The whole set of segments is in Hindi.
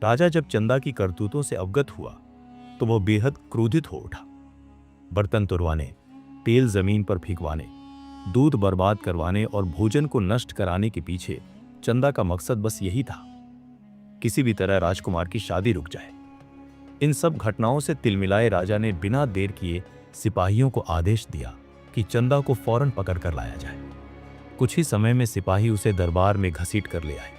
राजा जब चंदा की करतूतों से अवगत हुआ तो वह बेहद क्रोधित हो उठा। बर्तन तुड़वाने, तेल जमीन पर फेंकवाने, दूध बर्बाद करवाने और भोजन को नष्ट कराने के पीछे चंदा का मकसद बस यही था, किसी भी तरह राजकुमार की शादी रुक जाए। इन सब घटनाओं से तिलमिलाए राजा ने बिना देर किए सिपाहियों को आदेश दिया कि चंदा को फौरन पकड़ कर लाया जाए। कुछ ही समय में सिपाही उसे दरबार में घसीट कर ले आए।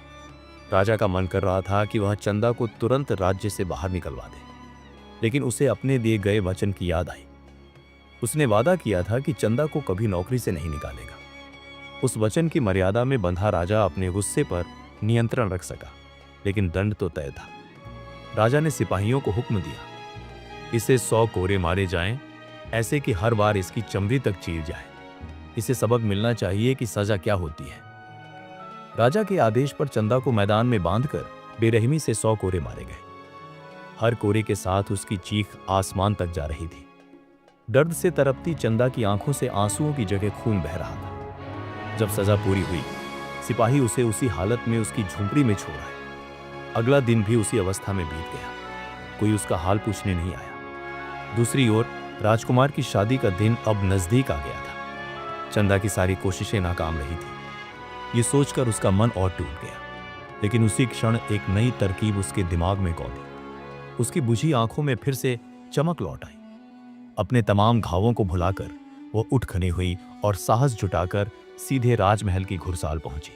राजा का मन कर रहा था कि वह चंदा को तुरंत राज्य से बाहर निकलवा दे, लेकिन उसे अपने दिए गए वचन की याद आई। उसने वादा किया था कि चंदा को कभी नौकरी से नहीं निकालेगा। उस वचन की मर्यादा में बंधा राजा अपने गुस्से पर नियंत्रण रख सका, लेकिन दंड तो तय था। राजा ने सिपाहियों को हुक्म दिया, इसे 100 कोरे मारे जाएं, ऐसे कि हर बार इसकी चमड़ी तक चीर जाए। इसे सबक मिलना चाहिए कि सजा क्या होती है। राजा के आदेश पर चंदा को मैदान में बांधकर बेरहमी से 100 कोरे मारे गए। हर कोरे के साथ उसकी चीख आसमान तक जा रही थी। दर्द से तड़पती चंदा की आंखों से आंसुओं की जगह खून बह रहा था। जब सजा पूरी हुई, सिपाही उसे उसी हालत में उसकी झोंपड़ी में छोड़ आए। अगला दिन भी उसी अवस्था में बीत गया। कोई उसका हाल पूछने नहीं आया। दूसरी ओर राजकुमार की शादी का दिन अब नजदीक आ गया था। चंदा की सारी कोशिशें नाकाम रही थी। ये सोचकर उसका मन और टूट गया, लेकिन उसी क्षण एक नई तरकीब उसके दिमाग में कौंधी। उसकी बुझी आंखों में फिर से चमक लौट आई। अपने तमाम घावों को भुलाकर वो उठ खड़ी हुई और साहस जुटाकर सीधे राजमहल की घुड़साल पहुंची।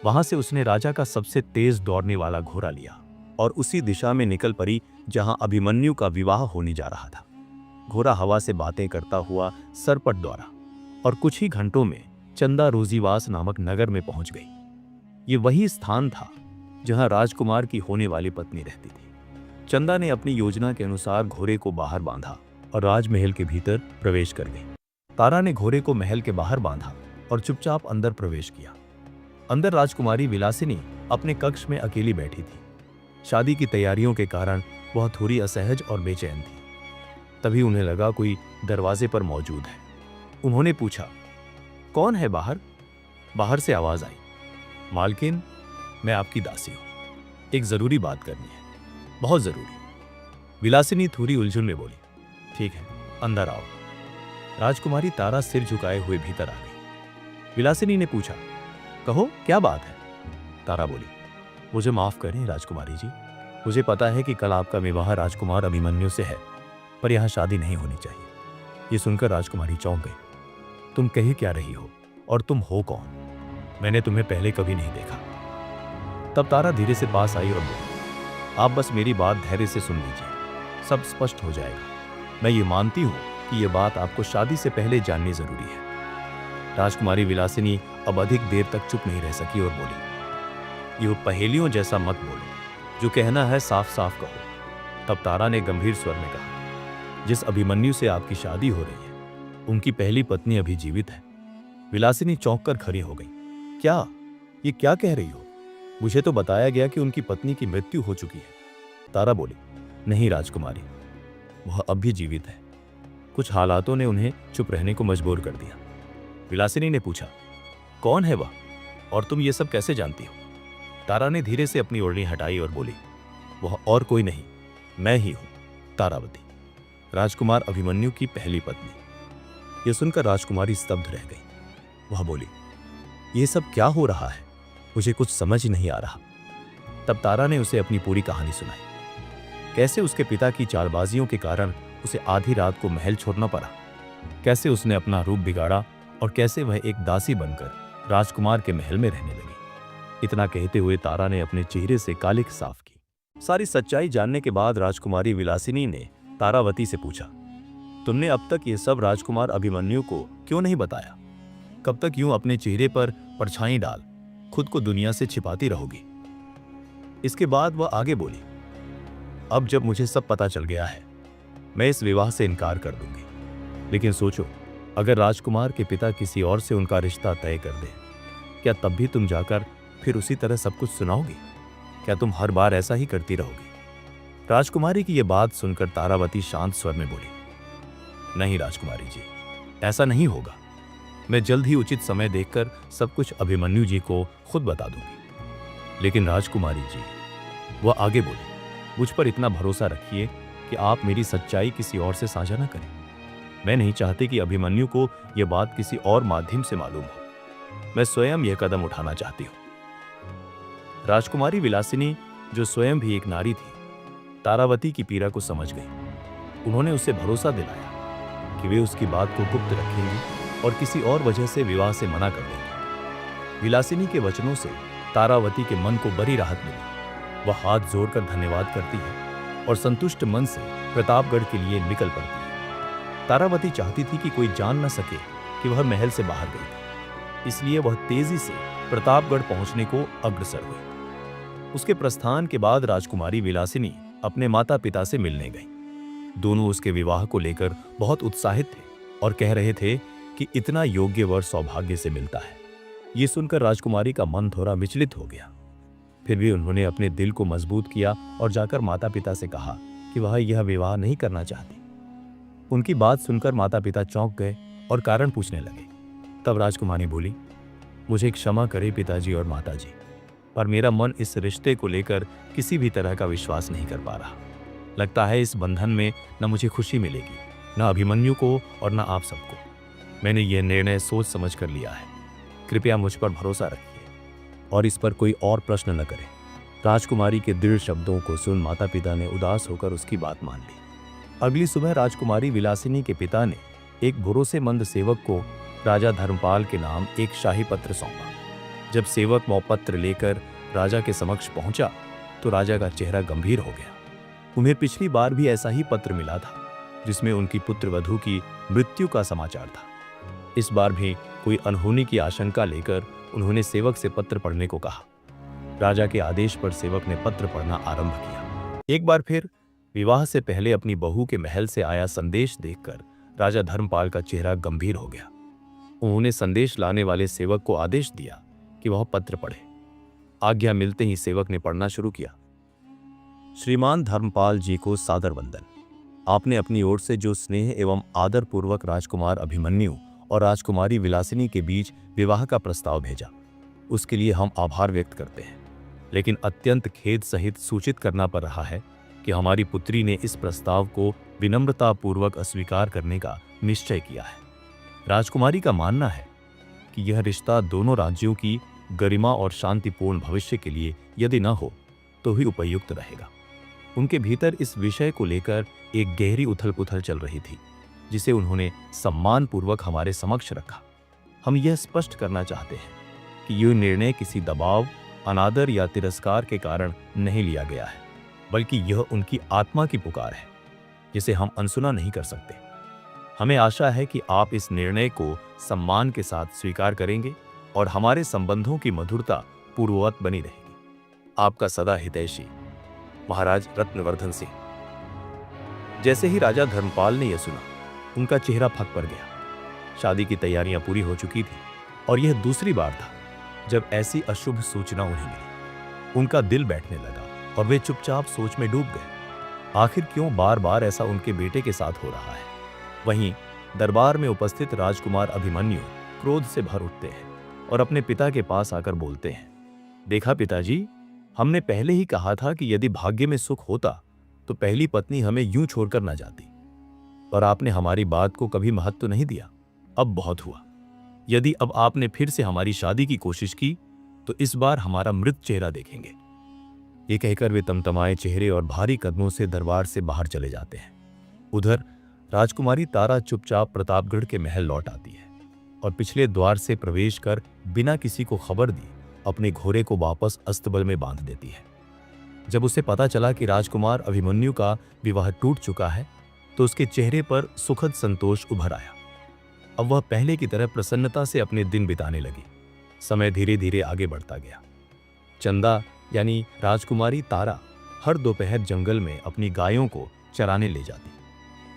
वहां से उसने राजा का सबसे तेज दौड़ने वाला घोड़ा लिया और उसी दिशा में निकल पड़ी जहां अभिमन्यु का विवाह होने जा रहा था। घोड़ा हवा से बातें करता हुआ सरपट दौड़ा और कुछ ही घंटों में चंदा रोजीवास नामक नगर में पहुंच गई। ये वही स्थान था जहां राजकुमार की होने वाली पत्नी रहती थी। चंदा ने अपनी योजना के अनुसार घोड़े को बाहर बांधा और राजमहल के भीतर प्रवेश कर गई। तारा ने घोड़े को महल के बाहर बांधा और चुपचाप अंदर प्रवेश किया। अंदर राजकुमारी विलासिनी अपने कक्ष में अकेली बैठी थी। शादी की तैयारियों के कारण वह थोड़ी असहज और बेचैन थी। तभी उन्हें लगा कोई दरवाजे पर मौजूद है। उन्होंने पूछा, कौन है बाहर? बाहर से आवाज आई, मालकिन, मैं आपकी दासी हूं। एक जरूरी बात करनी है, बहुत जरूरी। विलासिनी थोड़ी उलझन में बोली, ठीक है, अंदर आओ। राजकुमारी तारा सिर झुकाए हुए भीतर आ गई। विलासिनी ने पूछा, कहो, क्या बात है? तारा बोली, मुझे माफ करें राजकुमारी जी, मुझे पता है कि कल आपका विवाह राजकुमार अभिमन्यु से है, पर यहां शादी नहीं होनी चाहिए। ये सुनकर राजकुमारी चौंक गई। तुम कह क्या रही हो और तुम हो कौन? मैंने तुम्हें पहले कभी नहीं देखा। तब तारा धीरे से पास आई और बोली, आप बस मेरी बात धैर्य से सुन लीजिए, सब स्पष्ट हो जाएगा। मैं ये मानती हूं कि यह बात आपको शादी से पहले जाननी जरूरी है। राजकुमारी विलासिनी अब अधिक देर तक चुप नहीं रह सकी और बोली, ये पहेलियों जैसा मत बोलो, जो कहना है साफ साफ कहो। तब तारा ने गंभीर स्वर में कहा, जिस अभिमन्यु से आपकी शादी हो रही है, उनकी पहली पत्नी अभी जीवित है। विलासिनी चौंक कर खड़ी हो गई। क्या? ये क्या कह रही हो? मुझे तो बताया गया कि उनकी पत्नी की मृत्यु हो चुकी है। तारा बोली, नहीं राजकुमारी, वह अब भी जीवित है। कुछ हालातों ने उन्हें चुप रहने को मजबूर कर दिया। विलासिनी ने पूछा, कौन है वह और तुम ये सब कैसे जानती हो? तारा ने धीरे से अपनी ओढ़नी हटाई और बोली, वह और कोई नहीं, मैं ही हूं, तारावती, राजकुमार अभिमन्यु की पहली पत्नी। यह सुनकर राजकुमारी स्तब्ध रह गई। वह बोली, यह सब क्या हो रहा है? मुझे कुछ समझ नहीं आ रहा। तब तारा ने उसे अपनी पूरी कहानी सुनाई। कैसे उसके पिता की चालबाजियों के कारण उसे आधी रात को महल छोड़ना पड़ा, कैसे उसने अपना रूप बिगाड़ा और कैसे वह एक दासी बनकर राजकुमार के महल में रहने लगी। इतना कहते हुए तारा ने अपने चेहरे से कालिख साफ की। सारी सच्चाई जानने के बाद राजकुमारी विलासिनी ने तारावती से पूछा, तुमने अब तक ये सब राजकुमार अभिमन्यु को क्यों नहीं बताया? कब तक यूं अपने चेहरे पर परछाई डाल खुद को दुनिया से छिपाती रहोगी? इसके बाद वह आगे बोली, अब जब मुझे सब पता चल गया है, मैं इस विवाह से इनकार कर दूंगी। लेकिन सोचो, अगर राजकुमार के पिता किसी और से उनका रिश्ता तय कर दे, क्या तब भी तुम जाकर फिर उसी तरह सब कुछ सुनाओगी? क्या तुम हर बार ऐसा ही करती रहोगी? राजकुमारी की यह बात सुनकर तारावती शांत स्वर में बोली, नहीं राजकुमारी जी, ऐसा नहीं होगा। मैं जल्द ही उचित समय देखकर सब कुछ अभिमन्यु जी को खुद बता दूंगी। लेकिन राजकुमारी जी, वह आगे बोली, मुझ पर इतना भरोसा रखिए कि आप मेरी सच्चाई किसी और से साझा न करें। मैं नहीं चाहती कि अभिमन्यु को यह बात किसी और माध्यम से मालूम हो। मैं स्वयं यह कदम उठाना चाहती हूं। राजकुमारी विलासिनी, जो स्वयं भी एक नारी थी, तारावती की पीड़ा को समझ गई। उन्होंने उसे भरोसा दिलाया कि वे उसकी बात को गुप्त रखेंगी और किसी और वजह से विवाह से मना कर देंगी। विलासिनी के वचनों से तारावती के मन को बड़ी राहत मिली। वह हाथ जोड़कर धन्यवाद करती है और संतुष्ट मन से प्रतापगढ़ के लिए निकल पड़ती है। तारावती चाहती थी कि कोई जान न सके कि वह महल से बाहर गई थी, इसलिए वह तेजी से प्रतापगढ़ पहुंचने को अग्रसर हुई। उसके प्रस्थान के बाद राजकुमारी विलासिनी अपने माता पिता से मिलने गई। दोनों उसके विवाह को लेकर बहुत उत्साहित थे और कह रहे थे कि इतना योग्य वर सौभाग्य से मिलता है। ये सुनकर राजकुमारी का मन थोड़ा विचलित हो गया। फिर भी उन्होंने अपने दिल को मजबूत किया और जाकर माता पिता से कहा कि वह यह विवाह नहीं करना चाहती। उनकी बात सुनकर माता पिता चौंक गए और कारण पूछने लगे। तब राजकुमारी बोली, मुझे क्षमा करे पिताजी और माताजी, पर मेरा मन इस रिश्ते को लेकर किसी भी तरह का विश्वास नहीं कर पा रहा। लगता है इस बंधन में न मुझे खुशी मिलेगी, न अभिमन्यु को और न आप सबको। मैंने यह निर्णय सोच समझ कर लिया है। कृपया मुझ पर भरोसा रखिए और इस पर कोई और प्रश्न न करें। राजकुमारी के दृढ़ शब्दों को सुन माता पिता ने उदास होकर उसकी बात मान ली। अगली सुबह राजकुमारी विलासिनी के पिता ने एक भरोसेमंद सेवक को राजा धर्मपाल के नाम एक शाही पत्र सौंपा। जब सेवक वो पत्र लेकर राजा के समक्ष पहुंचा तो राजा का चेहरा गंभीर हो गया। उन्हें पिछली बार भी ऐसा ही पत्र मिला था, जिसमें उनकी पुत्रवधू की मृत्यु का समाचार था। इस बार भी कोई अनहोनी की आशंका लेकर उन्होंने सेवक से पत्र पढ़ने को कहा। राजा के आदेश पर सेवक ने पत्र पढ़ना आरंभ किया। एक बार फिर विवाह से पहले अपनी बहू के महल से आया संदेश देखकर राजा धर्मपाल का चेहरा गंभीर हो गया। उन्होंने संदेश लाने वाले सेवक को आदेश दिया कि वह पत्र पढ़े। आज्ञा मिलते ही सेवक ने पढ़ना शुरू किया। श्रीमान धर्मपाल जी को सादर वंदन। आपने अपनी ओर से जो स्नेह एवं आदर पूर्वक राजकुमार अभिमन्यु और राजकुमारी विलासिनी के बीच विवाह का प्रस्ताव भेजा, उसके लिए हम आभार व्यक्त करते हैं। लेकिन अत्यंत खेद सहित सूचित करना पड़ रहा है कि हमारी पुत्री ने इस प्रस्ताव को विनम्रतापूर्वक अस्वीकार करने का निश्चय किया है। राजकुमारी का मानना है कि यह रिश्ता दोनों राज्यों की गरिमा और शांतिपूर्ण भविष्य के लिए यदि न हो तो ही उपयुक्त रहेगा। उनके भीतर इस विषय को लेकर एक गहरी उथल-पुथल चल रही थी, जिसे उन्होंने सम्मानपूर्वक हमारे समक्ष रखा। हम यह स्पष्ट करना चाहते हैं कि यह निर्णय किसी दबाव, अनादर या तिरस्कार के कारण नहीं लिया गया है, बल्कि यह उनकी आत्मा की पुकार है, जिसे हम अनसुना नहीं कर सकते। हमें आशा है कि आप इस निर्णय को सम्मान के साथ स्वीकार करेंगे और हमारे संबंधों की मधुरता पूर्ववत बनी रहेगी। आपका सदा हितैषी महाराज रत्नवर्धन सिंह। जैसे ही राजा धर्मपाल ने यह सुना, उनका चेहरा फक पड़ गया। शादी की तैयारियां पूरी हो चुकी थी और यह दूसरी बार था जब ऐसी अशुभ सूचना उन्हें मिली। उनका दिल बैठने लगा और वे चुपचाप सोच में डूब गए। आखिर क्यों बार बार ऐसा उनके बेटे के साथ हो रहा है? वहीं दरबार में उपस्थित राजकुमार अभिमन्यु क्रोध से भर उठते हैं और अपने पिता के पास आकर बोलते हैं, देखा पिताजी, हमने पहले ही कहा था कि यदि भाग्य में सुख होता तो पहली पत्नी हमें यूं छोड़कर न जाती, और आपने हमारी बात को कभी महत्व नहीं दिया। अब बहुत हुआ। यदि अब आपने फिर से हमारी शादी की कोशिश की तो इस बार हमारा मृत चेहरा देखेंगे। ये कहकर वे तमतमाए चेहरे और भारी कदमों से दरबार से बाहर चले जाते हैं। उधर राजकुमारी तारा चुपचाप प्रतापगढ़ के महल लौट आती है और पिछले द्वार से प्रवेश कर बिना किसी को खबर दी अपने घोड़े को वापस अस्तबल में बांध देती है। जब उसे पता चला कि राजकुमार अभिमन्यु का विवाह टूट चुका है तो उसके चेहरे पर सुखद संतोष उभर आया। अब वह पहले की तरह प्रसन्नता से अपने दिन बिताने लगी। समय धीरे धीरे आगे बढ़ता गया। चंदा यानी राजकुमारी तारा हर दोपहर जंगल में अपनी गायों को चराने ले जाती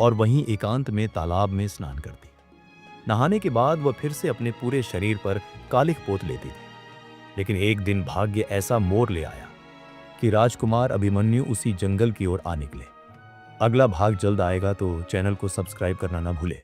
और वहीं एकांत में तालाब में स्नान करती। नहाने के बाद वह फिर से अपने पूरे शरीर पर कालिख पोत लेती थी। लेकिन एक दिन भाग्य ऐसा मोड़ ले आया कि राजकुमार अभिमन्यु उसी जंगल की ओर आ निकले। अगला भाग जल्द आएगा, तो चैनल को सब्सक्राइब करना ना भूले।